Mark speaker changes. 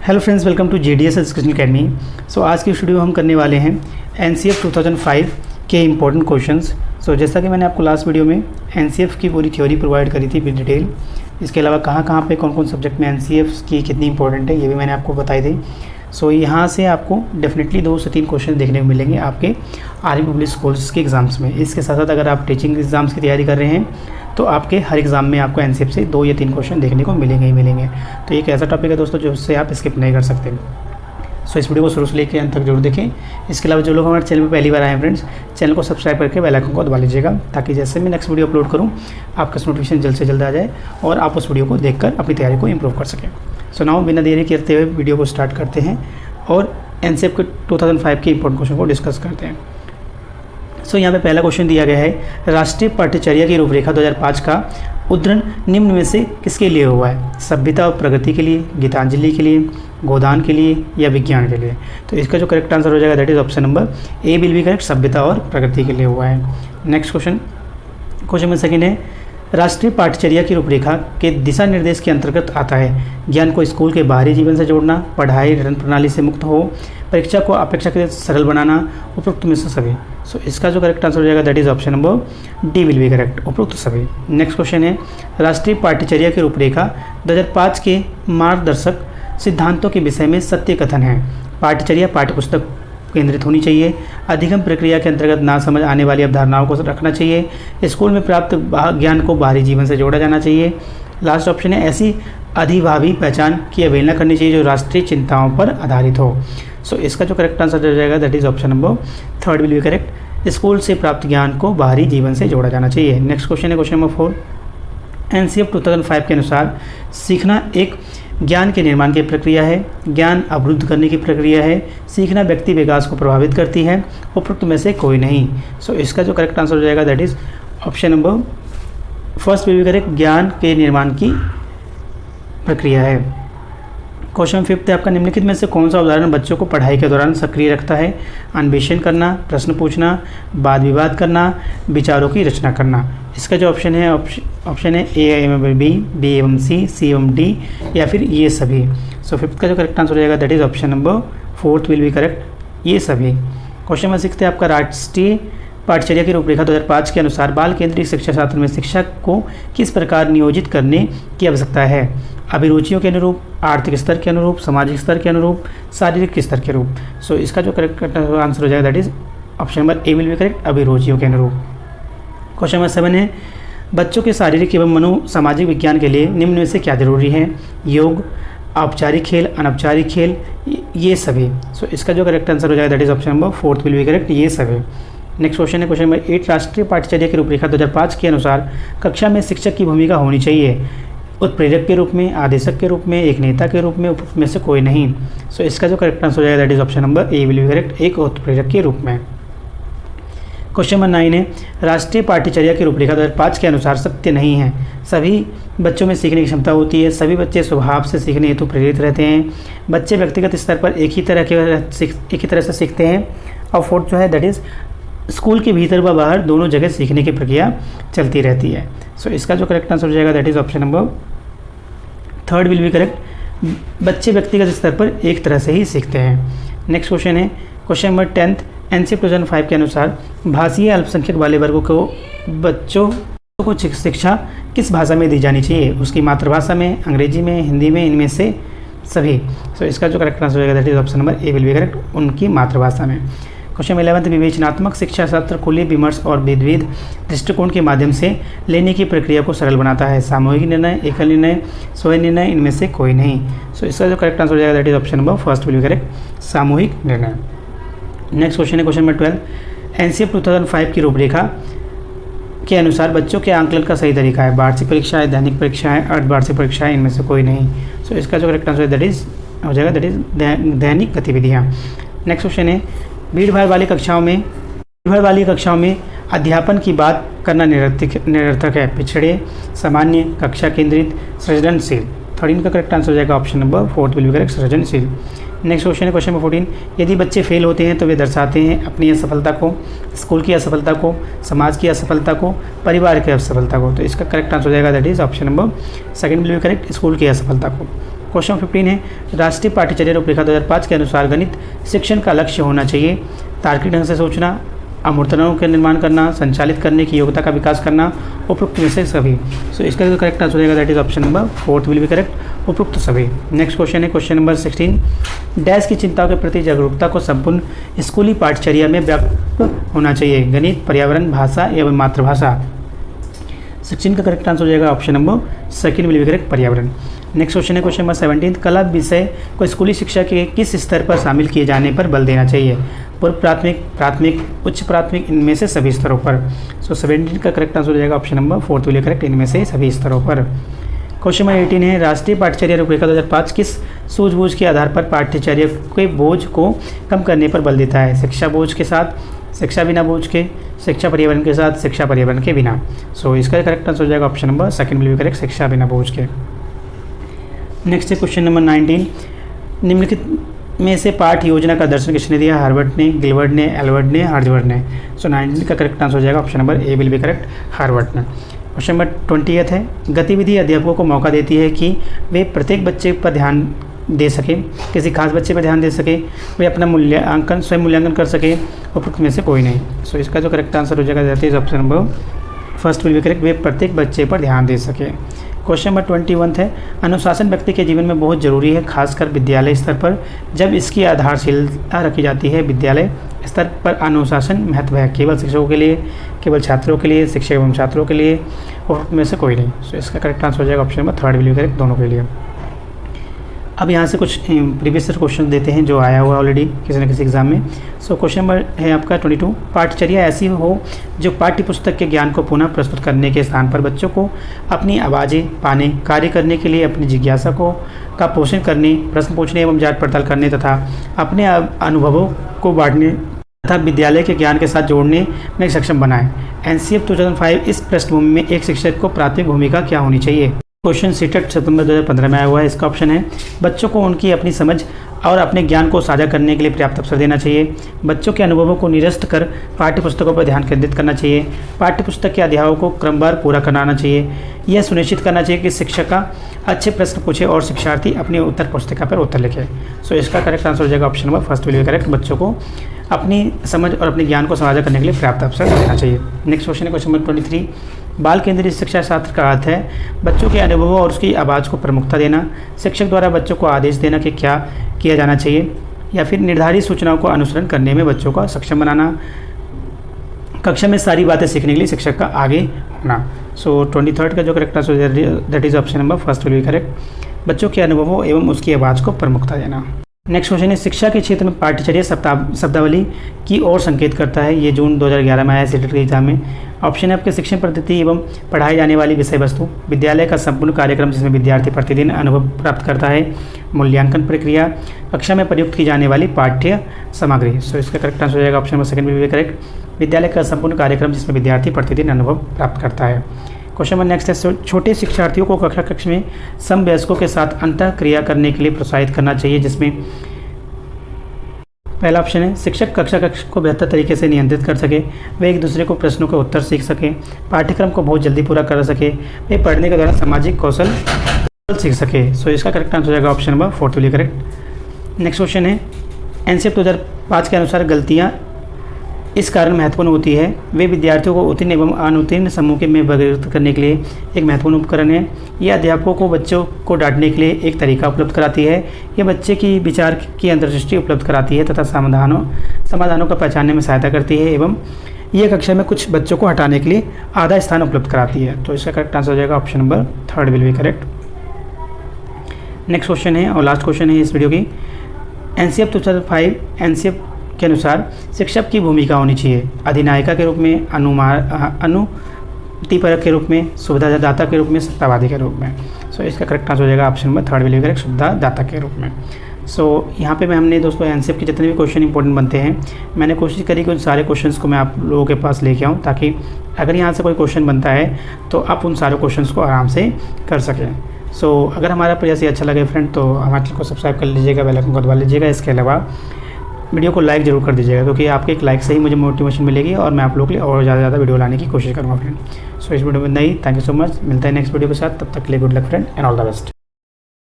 Speaker 1: Hello friends, welcome to JDS education academy. So आज की video हम करने वाले हैं NCF 2005 के इंपॉर्टेंट क्वेश्चंस। सो जैसा कि मैंने आपको लास्ट वीडियो में NCF की पूरी थ्योरी प्रोवाइड करी थी विद डिटेल। इसके अलावा कहाँ पे कौन कौन सब्जेक्ट में NCF की कितनी इंपॉर्टेंट है ये भी मैंने आपको बताई थी। सो यहाँ से आपको डेफिनेटली 2 से 3 क्वेश्चन देखने को मिलेंगे आपके आर्मी पब्लिक स्कूल्स के एग्ज़ाम्स में। इसके साथ साथ अगर आप टीचिंग एग्ज़ाम्स की तैयारी कर रहे हैं तो आपके हर एग्ज़ाम में आपको NCF से 2 या 3 क्वेश्चन देखने को मिलेंगे ही मिलेंगे। तो एक ऐसा टॉपिक है दोस्तों जिससे आप स्किप नहीं कर सकते। सो इस वीडियो को शुरू से लेकर अंत तक जरूर देखें। इसके अलावा जो लोग हमारे चैनल पर पहली बार आए हैं फ्रेंड्स, चैनल को सब्सक्राइब करके बेल आइकन को दबा लीजिएगा ताकि जैसे मैं नेक्स्ट वीडियो अपलोड करूँ आपका नोटिफिकेशन जल्द से जल्द आ जाए और आप उस वीडियो को देखकर अपनी तैयारी को इंप्रूव कर सकें। सो नाउ बिना देरी करते हुए वीडियो को स्टार्ट करते हैं और NCF के 2005 के इंपॉर्टेंट क्वेश्चन को डिस्कस करते हैं। सो यहाँ पे पहला क्वेश्चन दिया गया है, राष्ट्रीय पाठ्यचर्या की रूपरेखा 2005 का उद्धरण निम्न में से किसके लिए हुआ है? सभ्यता और प्रगति के लिए, गीतांजलि के लिए, गोदान के लिए या विज्ञान के लिए? तो इसका जो करेक्ट आंसर हो जाएगा that is option number A will be correct, सभ्यता और प्रगति के लिए हुआ है। नेक्स्ट क्वेश्चन में सेकेंड है, राष्ट्रीय पाठ्यचर्या की रूपरेखा के दिशा निर्देश के अंतर्गत आता है ज्ञान को स्कूल के बाहरी जीवन से जोड़ना, पढ़ाई रटन प्रणाली से मुक्त हो, परीक्षा को अपेक्षाकृत सरल बनाना, उपरोक्त में से सभी। सो इसका जो करेक्ट आंसर हो जाएगा that is option number D will be correct, उपरोक्त सभी। नेक्स्ट क्वेश्चन है, राष्ट्रीय पाठ्यचर्या की रूपरेखा 2005 के मार्गदर्शक सिद्धांतों के विषय में सत्य कथन है। पाठ्यचर्या पाठ्यपुस्तक केंद्रित होनी चाहिए, अधिगम प्रक्रिया के अंतर्गत ना समझ आने वाली अवधारणाओं को रखना चाहिए, स्कूल में प्राप्त ज्ञान को बाहरी जीवन से जोड़ा जाना चाहिए। लास्ट ऑप्शन है, ऐसी अधिभावी पहचान की अवहेलना करनी चाहिए जो राष्ट्रीय चिंताओं पर आधारित हो। सो इसका जो करेक्ट आंसर हो जाएगा that is option number third will be correct, school से प्राप्त ज्ञान को बाहरी जीवन से जोड़ा जाना चाहिए। नेक्स्ट क्वेश्चन है क्वेश्चन नंबर 4, NCF 2005 के अनुसार सीखना एक ज्ञान के निर्माण की प्रक्रिया है, ज्ञान अवरुद्ध करने की प्रक्रिया है, सीखना व्यक्ति विकास को प्रभावित करती है, उपरोक्त में से कोई नहीं। सो इसका जो करेक्ट आंसर हो जाएगा that is option number first will be correct, ज्ञान के निर्माण की प्रक्रिया है। क्वेश्चन 5 है आपका, निम्नलिखित में से कौन सा उदाहरण बच्चों को पढ़ाई के दौरान सक्रिय रखता है? अन्वेषण करना, प्रश्न पूछना, वाद विवाद करना, विचारों की रचना करना। इसका जो ऑप्शन है A एवं बी एवं सी एवं डी या फिर ये सभी। सो 5 का जो करेक्ट आंसर हो जाएगा that is option number 4 will be correct, ये सभी। क्वेश्चन नंबर 6 है आपका, राष्ट्रीय पाठ्यचर्या की रूपरेखा 2005 के अनुसार बाल केंद्रित शिक्षा शास्त्र में शिक्षक को किस प्रकार नियोजित करने की आवश्यकता है? अभिरुचियों के अनुरूप, आर्थिक स्तर के अनुरूप, सामाजिक स्तर के अनुरूप, शारीरिक स्तर के अनुरूप। सो इसका जो करेक्ट आंसर हो जाएगा that is option number A will be correct, अभिरुचियों के अनुरूप। क्वेश्चन नंबर 7 है, बच्चों के शारीरिक एवं मनो सामाजिक विज्ञान के लिए निम्न में से क्या जरूरी है? योग, औपचारिक खेल, अनौपचारिक खेल, ये सभी। सो इसका जो करेक्ट आंसर हो जाएगा that is option number 4 will be correct, ये सभी। नेक्स्ट क्वेश्चन है क्वेश्चन नंबर 8, राष्ट्रीय पाठ्यचर्या की रूपरेखा 2005 के अनुसार कक्षा में शिक्षक की भूमिका होनी चाहिए उत्प्रेरक के रूप में, आदेशक के रूप में, एक नेता के रूप में, उपरोक्त में से कोई नहीं। सो इसका जो करेक्ट आंसर हो जाएगा that is option number A will be correct, एक उत्प्रेरक के रूप में। क्वेश्चन नंबर 9 है, राष्ट्रीय पाठ्यचर्या की रूपरेखा 2005 के अनुसार सत्य नहीं है सभी बच्चों में सीखने की क्षमता होती है, सभी बच्चे स्वभाव से सीखने हेतु प्रेरित रहते हैं, बच्चे व्यक्तिगत स्तर पर एक ही तरह से सीखते हैं, और फोर्थ जो है दैट इज स्कूल के भीतर व बाहर दोनों जगह सीखने की प्रक्रिया चलती रहती है। सो इसका जो करेक्ट आंसर हो जाएगा that is option number 3 will be correct, बच्चे व्यक्तिगत स्तर पर एक तरह से ही सीखते हैं। नेक्स्ट क्वेश्चन है क्वेश्चन नंबर 10, NCF 2005 के अनुसार भाषीय अल्पसंख्यक वाले वर्गों को बच्चों को शिक्षा किस भाषा में दी जानी चाहिए? उसकी मातृभाषा में, अंग्रेजी में, हिंदी में, इनमें से सभी। सो इसका जो करेक्ट आंसर हो जाएगा that is option number A will be correct, उनकी मातृभाषा में। क्वेश्चन 11, विवेचनात्मक शिक्षा शास्त्र खुले विमर्श और विविध दृष्टिकोण के माध्यम से लेने की प्रक्रिया को सरल बनाता है। सामूहिक निर्णय, एकल निर्णय, स्वयं निर्णय, इनमें से कोई नहीं। सो इसका जो करेक्ट आंसर हो जाएगा that is option number first will be correct, सामूहिक निर्णय। नेक्स्ट क्वेश्चन है क्वेश्चन नंबर 12, NCF 2005 की रूपरेखा के अनुसार बच्चों के आंकलन का सही तरीका है? वार्षिक परीक्षा है, दैनिक परीक्षा है, अर्धवार्षिक परीक्षा है, इनमें से कोई नहीं। सो इसका जो करेक्ट आंसर दैट इज हो जाएगा दैट इज दैनिक गतिविधियाँ। नेक्स्ट क्वेश्चन है, भीड़ भाड़ वाली कक्षाओं में अध्यापन की बात करना निरर्थक है। पिछड़े, सामान्य, कक्षा केंद्रित, सृजनशील। 13 का करेक्ट आंसर हो जाएगा option number 4 will be correct, सृजनशील। नेक्स्ट क्वेश्चन है क्वेश्चन नंबर 14, यदि बच्चे फेल होते हैं तो वे दर्शाते हैं अपनी असफलता को, स्कूल की असफलता को, समाज की असफलता को, परिवार की असफलता को। तो इसका करेक्ट आंसर हो जाएगा that is option number 2 will be correct, school की असफलता को। क्वेश्चन 15 है, राष्ट्रीय पाठ्यचर्या रूपरेखा 2005 के अनुसार गणित शिक्षण का लक्ष्य होना चाहिए तार्किक ढंग से सोचना, अमूर्तनाओं का निर्माण करना, संचालित करने की योग्यता का विकास करना, उपरोक्त में से सभी। सो इसका जो करेक्ट आंसर होगा that is option number 4 will be correct, उपरोक्त सभी। नेक्स्ट क्वेश्चन है क्वेश्चन नंबर 16, डैश की चिंताओं के प्रति जागरूकता को संपूर्ण स्कूली पाठ्यचर्या में व्याप्त होना चाहिए, गणित, पर्यावरण, भाषा एवं मातृभाषा। 16 का करेक्ट आंसर हो जाएगा option number 2 will be correct, पर्यावरण। नेक्स्ट क्वेश्चन है क्वेश्चन नंबर 17, कला विषय को स्कूली शिक्षा के किस स्तर पर शामिल किए जाने पर बल देना चाहिए, पूर्व प्राथमिक, प्राथमिक, उच्च प्राथमिक, इनमें से सभी स्तरों पर। सो 17 का करेक्ट आंसर हो जाएगा option number 4 will be correct, इनमें से सभी स्तरों पर। क्वेश्चन नंबर 18 है, राष्ट्रीय पाठ्यचर्या रूपरेखा 2005 किस सूझबूझ के आधार पर पाठ्यचर्या के बोझ को कम करने पर बल देता है, शिक्षा बोझ के साथ, शिक्षा बिना बोझ के, शिक्षा पर्यावरण के साथ, शिक्षा पर्यावरण के बिना। सो इसका करेक्ट आंसर हो जाएगा option number 2 will be correct, शिक्षा बिना बोझ के। नेक्स्ट है क्वेश्चन नंबर 19, निम्नलिखित में से पाठ योजना का दर्शन किसने दिया, हार्वर्ड ने, गिलबर्ट ने, एल्बर्ट ने, हार्वर्ड ने। सो 19 का करेक्ट आंसर हो जाएगा option number A will be correct, Harvard ने। क्वेश्चन नंबर 20 है, गतिविधि अध्यापकों को मौका देती है कि वे प्रत्येक बच्चे पर ध्यान दे सके, किसी खास बच्चे पर ध्यान दे सके, वे अपना मूल्यांकन स्वयं मूल्यांकन कर सके, उपरोक्त में से कोई नहीं। सो इसका जो करेक्ट आंसर हो जाएगा that is option number 1 will be correct, वे प्रत्येक बच्चे पर ध्यान दे सके। क्वेश्चन नंबर 21 है, अनुशासन व्यक्ति के जीवन में बहुत जरूरी है, खासकर विद्यालय स्तर पर जब इसकी आधारशिलता रखी जाती है। विद्यालय स्तर पर अनुशासन महत्व है, केवल शिक्षकों के लिए, केवल छात्रों के लिए, शिक्षक एवं छात्रों के लिए, और में से कोई नहीं। सो इसका करेक्ट आंसर हो जाएगा option number 3 will be correct, दोनों के लिए। अब यहाँ से कुछ प्रीवियस क्वेश्चन देते हैं जो आया हुआ ऑलरेडी किसी न किसी एग्जाम में। सो क्वेश्चन नंबर है आपका 22, पाठ्यचर्या ऐसी हो जो पाठ्य पुस्तक के ज्ञान को पुनः प्रस्तुत करने के स्थान पर बच्चों को अपनी आवाज़ें पाने, कार्य करने के लिए अपनी जिज्ञासा का पोषण करने, प्रश्न पूछने एवं जांच पड़ताल करने तथा अपने अनुभवों को बांटने तथा विद्यालय के ज्ञान के साथ जोड़ने में सक्षम बनाए। NCF 2005 इस पृष्ठभूमि में एक शिक्षक को प्राथमिक भूमिका क्या होनी चाहिए। क्वेश्चन सीटेट सितंबर 2015 में आया हुआ है। इसका ऑप्शन है, बच्चों को उनकी अपनी समझ और अपने ज्ञान को साझा करने के लिए पर्याप्त अवसर देना चाहिए, बच्चों के अनुभवों को निरस्त कर पाठ्य पुस्तकों पर ध्यान केंद्रित करना चाहिए, पाठ्य पुस्तक के अध्यायों को क्रमवार पूरा कराना चाहिए, यह सुनिश्चित करना चाहिए कि शिक्षक अच्छे प्रश्न पूछे और शिक्षार्थी अपनी उत्तर पुस्तिका पर उत्तर लिखे। सो इसका करेक्ट आंसर हो जाएगा option number 1 will be correct, बच्चों को अपनी समझ और अपने ज्ञान को साझा करने के लिए पर्याप्त अवसर देना चाहिए। नेक्स्ट क्वेश्चन है क्वेश्चन नंबर 23, बाल केंद्रित शिक्षा शास्त्र का अर्थ है बच्चों के अनुभवों और उसकी आवाज़ को प्रमुखता देना, शिक्षक द्वारा बच्चों को आदेश देना कि क्या किया जाना चाहिए, या फिर निर्धारित सूचनाओं को अनुसरण करने में बच्चों को सक्षम बनाना, कक्षा में सारी बातें सीखने के लिए शिक्षक का आगे होना। सो 23 का जो correct answer that is option number 1 will be correct, बच्चों के अनुभवों एवं उसकी आवाज़ को प्रमुखता देना। नेक्स्ट क्वेश्चन है, शिक्षा के क्षेत्र में पाठ्यचर्या शब्दावली की ओर संकेत करता है। ये जून 2011 में आया सीटेट के एग्जाम में। ऑप्शन है आपके शिक्षण पद्धति एवं पढ़ाई जाने वाली विषय वस्तु, विद्यालय का संपूर्ण कार्यक्रम जिसमें विद्यार्थी प्रतिदिन अनुभव प्राप्त करता है, मूल्यांकन प्रक्रिया, कक्षा में प्रयुक्त की जाने वाली पाठ्य सामग्री। सो इसका करेक्ट आंसर हो जाएगा option number 2 will be correct, विद्यालय का संपूर्ण कार्यक्रम जिसमें विद्यार्थी प्रतिदिन अनुभव प्राप्त करता है। क्वेश्चन नंबर नेक्स्ट है, छोटे शिक्षार्थियों को कक्षा में समवयस्कों के साथ अंतः क्रिया करने के लिए प्रोत्साहित करना चाहिए, जिसमें पहला ऑप्शन है शिक्षक कक्षा को बेहतर तरीके से नियंत्रित कर सके, वे एक दूसरे को प्रश्नों के उत्तर सीख सकें, पाठ्यक्रम को बहुत जल्दी पूरा कर सके, वे पढ़ने के दौरान सामाजिक कौशल सीख सके। सो इसका करेक्ट आंसर हो जाएगा option number 4 will be correct. Next question है, NCF 2005 के अनुसार गलतियाँ इस कारण महत्वपूर्ण होती है, वे विद्यार्थियों को उत्तीर्ण एवं अनुत्तीर्ण समूह में वर्गीकृत करने के लिए एक महत्वपूर्ण उपकरण है। यह अध्यापकों को बच्चों को डांटने के लिए एक तरीका उपलब्ध कराती है, यह बच्चे की विचार की अंतर्दृष्टि उपलब्ध कराती है तथा समाधानों का पहचानने में सहायता करती है, एवं यह कक्षा में कुछ बच्चों को हटाने के लिए आधा स्थान उपलब्ध कराती है। तो इसका करेक्ट आंसर हो जाएगा option number 3 will be correct. Next question है और लास्ट क्वेश्चन है इस वीडियो की, NCF 2005 NCF के अनुसार शिक्षक की भूमिका होनी चाहिए, अधिनायिका के रूप में, अनुमतिपरक के रूप में, सुविधादाता के रूप में, सत्तावादी के रूप में। सो इसका करेक्ट आंसर हो जाएगा option number 3 will be correct, सुविधादाता के रूप में। सो यहाँ पे हमने दोस्तों NCF के जितने भी क्वेश्चन इंपॉर्टेंट बनते हैं, मैंने कोशिश करी कि उन सारे क्वेश्चंस को मैं आप लोगों के पास लेके आऊँ, ताकि अगर यहाँ से कोई क्वेश्चन बनता है तो आप उन सारे क्वेश्चंस को आराम से कर सकें। सो अगर हमारा प्रयास ये अच्छा लगे फ्रेंड, तो हमारे चैनल को सब्सक्राइब कर लीजिएगा, बेल आइकन को दबा लीजिएगा। इसके अलावा वीडियो को लाइक ज़रूर कर दीजिएगा, क्योंकि आपके एक लाइक से ही मुझे मोटिवेशन मिलेगी और मैं आप लोगों के लिए और ज़्यादा वीडियो लाने की कोशिश करूँगा फ्रेंड। सो इस वीडियो में नहीं, थैंक यू सो मच, मिलता है नेक्स्ट वीडियो के साथ, तब तक के लिए good luck friend and all the best.